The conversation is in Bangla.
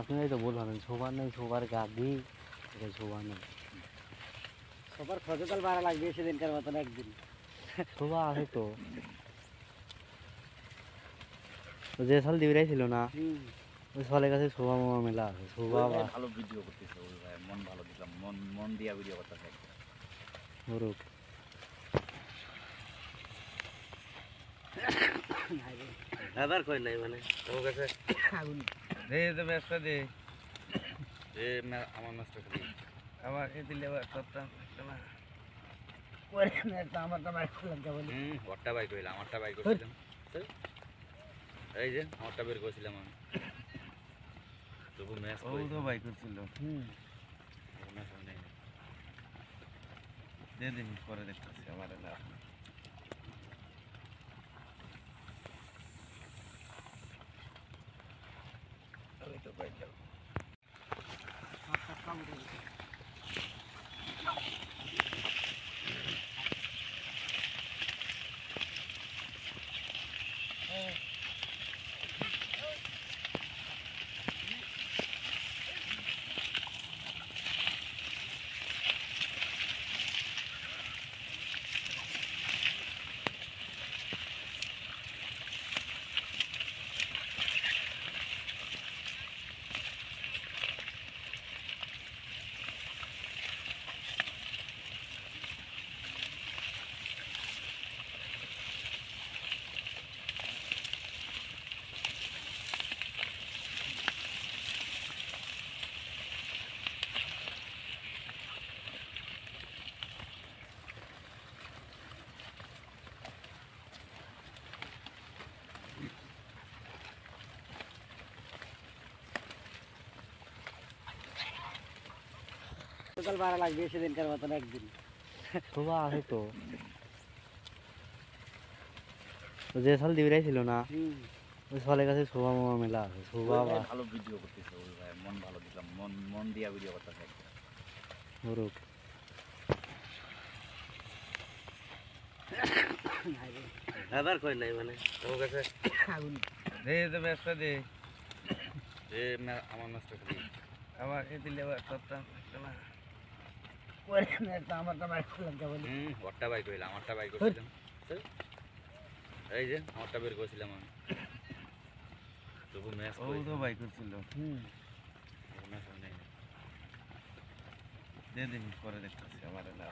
আপনারাই তো বলবেন শোভা নেই, শোভার গাদি শোভা নেই, সবার খরচকাল বাড়া লাগবে সেদিনকার মতন একদিন। শোভা আছে তো। যে সাল দিবিরাই ছিল না, ওই সালের কাছে শোভা মামা মেলা আছে। শোভা ভালো ভিডিও করতেছে ওই ভাই, মন ভালো দিলাম, মন মন দিয়া ভিডিও করতেছে। মুরুক আবার কই নাই মানে আমার কাছে আগুন দে দে ব্যস্ত দে এ আমার নষ্ট করি আমার এ দিলে তোরটা না করে না তো আমার তো মার খুললাম কেবল। ওরটা বাই কইলাম, আমারটা বাই করছিলাম। এই যে আমারটা বের করেছিলাম আমি, তবু ম্যাচ ও তো বাই করছিল। ম্যাচ নেই, দে দিন পরে দেখতেছি আমার না। আমি তো বাই যাবো। খরচকাল বাড়া লাগবে সেদিনকার মতন একদিন। শোভা আছে তো। যে সাল দিবিরাই ছিল না, ওই সালের কাছে শোভা মামা মেলা আছে। শোভা ভালো ভিডিও করতেছে ওই ভাই, মন ভালো দিলাম, মন মন দিয়া ভিডিও করতেছে। মুরুক আবার কই নাই মানে আমার কাছে আগুন দে দে ব্যস্ত দে এ আমার নষ্ট করি আমার এ দিলে তোরটা না করে না তো আমার তো মার খুললাম কেবল। ওরটা বাই কইলাম, আমারটা বাই করছিলাম। এই যে আমারটা বের করেছিলাম আমি, তবু ম্যাচ ও তো বাই করছিল। ম্যাচ নেই, দে দিন পরে দেখতেছি আমার না।